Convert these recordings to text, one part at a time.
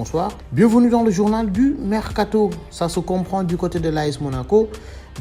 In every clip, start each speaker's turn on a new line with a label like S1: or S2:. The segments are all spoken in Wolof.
S1: bonsoir. Bienvenue dans le journal du Mercato. Ça se comprend du côté de l'AS Monaco.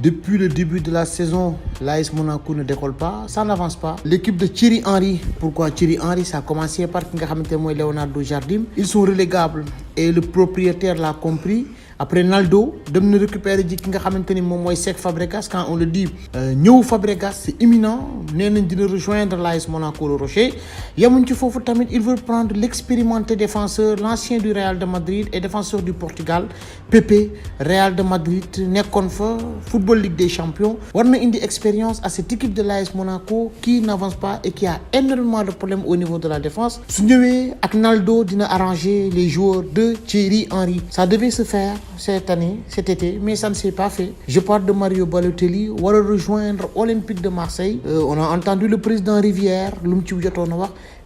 S1: Depuis le début de la saison, l'AS Monaco ne décolle pas, ça n'avance pas. L'équipe de Thierry Henry, pourquoi Thierry Henry? Ça a commencé par Leonardo Jardim. Ils sont relégables et le propriétaire l'a compris. Après Naldo, de me récupérer dit ki nga xamanteni mom moy Cesc Fabregas. Quand on le dit ñëw Fabregas c'est imminent, nénañ dina rejoindre l'AS Monaco le Rocher. Yamuñ ci fofu tamit, il veut prendre l'expérimenté défenseur, l'ancien du Real de Madrid et défenseur du Portugal, Pepe, Real de Madrid, nekkon fa Football Ligue des Champions. War na indi expérience à cette équipe de l'AS Monaco qui n'avance pas et qui a énormément de problèmes au niveau de la défense. Su ñëwé ak Naldo dina arranger les joueurs de Thierry Henry. Ça devait se faire cette année, cet été, mais ça ne s'est pas fait. Je parle de Mario Balotelli, va rejoindre Olympique de Marseille. On a entendu le président Rivière,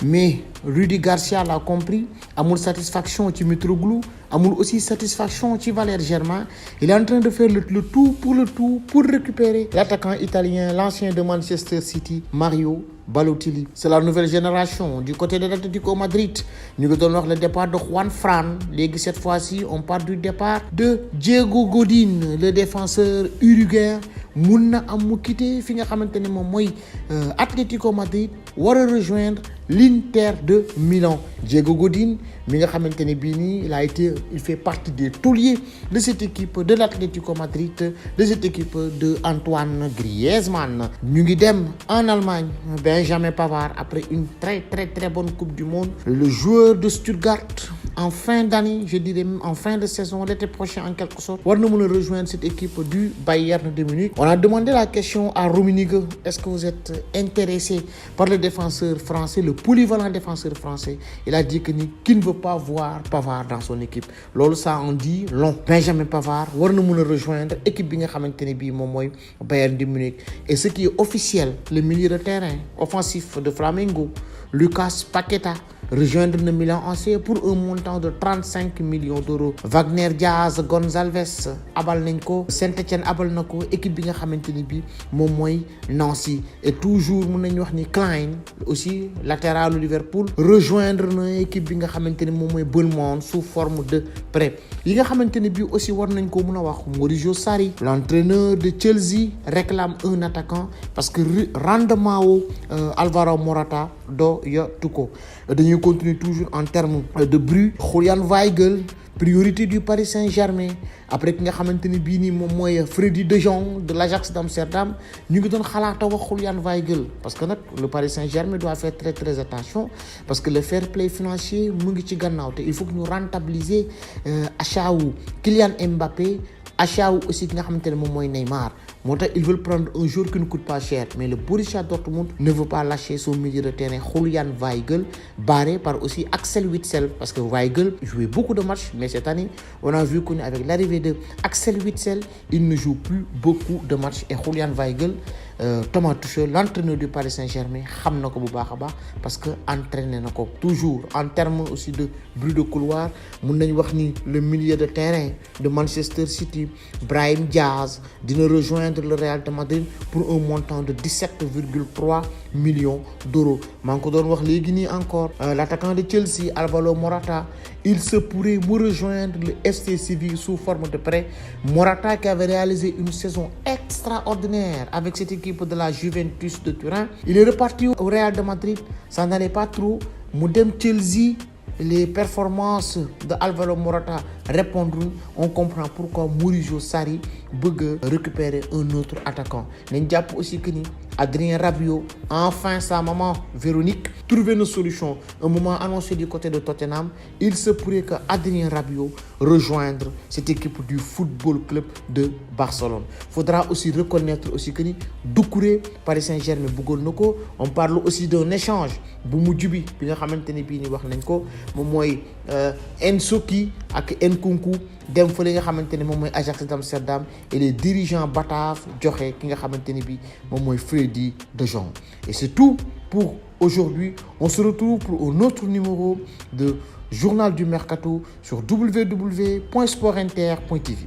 S1: mais Rudy Garcia l'a compris. Amoul satisfaction ci Mitroglou, amoul aussi satisfaction ci Valère Germain. Il est en train de faire le tout pour récupérer l'attaquant italien, l'ancien de Manchester City, Mario Balotelli. C'est la nouvelle génération du côté de l'Atlético Madrid. Nous donnons le départ de Juan Fran. Cette fois-ci, on parle du départ de Diego Godin, le défenseur uruguayen. Mouna am quitté fi nga xamanteni mom moy Atlético Madrid wara rejoindre l'Inter de Milan. Diego Godin mi nga xamanteni bi ni il fait partie des tauliers de cette équipe de l'Atlético Madrid, de cette équipe de Antoine Griezmann. Ñu ngi dem en Allemagne, Benjamin Pavard après une très bonne Coupe du monde, le joueur de Stuttgart en fin d'année, je dirais même en fin de saison, l'été prochain en quelque sorte, on va rejoindre cette équipe du Bayern de Munich. On a demandé la question à Rummenigge, est-ce que vous êtes intéressé par le défenseur français, le polyvalent défenseur français? Il a dit qu'il ne veut pas voir Pavard dans son équipe. Lolo, ça en dit long. Benjamin Pavard va rejoindre l'équipe Bayern de Munich. Et ce qui est officiel, le milieu de terrain offensif de Flamengo, Lucas Paqueta, rejoindre le Milan AC pour un montant de 35 millions d'euros. Wagner Diaz, Gonzalez, abal nañ ko, Saint-Etienne abal nako, équipe bi nga xamanteni bi mom moy Nancy. Et toujours mën nañ wax ni Klein aussi latéral au Liverpool rejoindre na équipe bi nga xamanteni mom moy Bournemouth sous forme de prêt. Yi nga xamanteni bi aussi war nañ ko mëna wax Maurizio Sarri, l'entraîneur de Chelsea, réclame un attaquant parce que rendement Alvaro Morata do ya tuko. Dañuy continuer toujours en termes de bruit. Julian Weigl, priorité du Paris Saint-Germain. Après ki nga xamanteni bi ni mom moy Frenkie de Jong de l'Ajax d'Amsterdam, ñu ngi doon xalaata wax Julian Weigl parce que le Paris Saint-Germain doit faire très attention parce que le fair play financier mu ngi ci gannaaw te il faut que ñu rentabiliser achat wu Kylian Mbappé, achat wu aussi ki nga xamanteni mom moy Neymar. Ils veulent prendre un joueur qui ne coûte pas cher, mais le Borussia Dortmund ne veut pas lâcher son milieu de terrain Julian Weigl, barré par aussi Axel Witsel, parce que Weigl jouait beaucoup de matchs, mais cette année, on a vu qu'avec l'arrivée de Axel Witsel, il ne joue plus beaucoup de matchs. Et Julian Weigl, Thomas Tuchel, l'entraîneur du Paris Saint-Germain, parce que entraîné toujours en termes aussi de bruit de couloir. Le milieu de terrain de Manchester City, Brahim Diaz, dina rejoindre le Real de Madrid pour un montant de 17,3 millions d'euros. Encore l'attaquant de Chelsea, Alvaro Morata, il se pourrait rejoindre le FC Séville sous forme de prêt. Morata qui avait réalisé une saison extraordinaire avec cette équipe de la Juventus de Turin. Il est reparti au Real de Madrid, ça n'allait pas trop. Moudem Chelsea, les performances de Alvaro Morata répondront. On comprend pourquoi Maurizio Sarri veut récupérer un autre attaquant. N'endiap aussi que Adrien Rabiot, enfin sa maman Véronique, trouver une solution. Un moment annoncé du côté de Tottenham, il se pourrait que Adrien Rabiot rejoindre cette équipe du Football Club de Barcelone. Faudra aussi reconnaître aussi que Doucouré, Paris Saint-Germain, Bougol Noko. On parle aussi d'un échange. Boumoudubi, bi nga xamanteni bi ni wax nañ ko mom moy Ensoki ak Nkunku dem fele nga xamanteni mom moy Ajax d'Amsterdam et les dirigeants bataves joxe ki nga xamanteni bi mom moy Frenkie de Jong. Et c'est tout pour aujourd'hui. On se retrouve pour un autre numéro de Journal du Mercato sur www.sportinter.tv.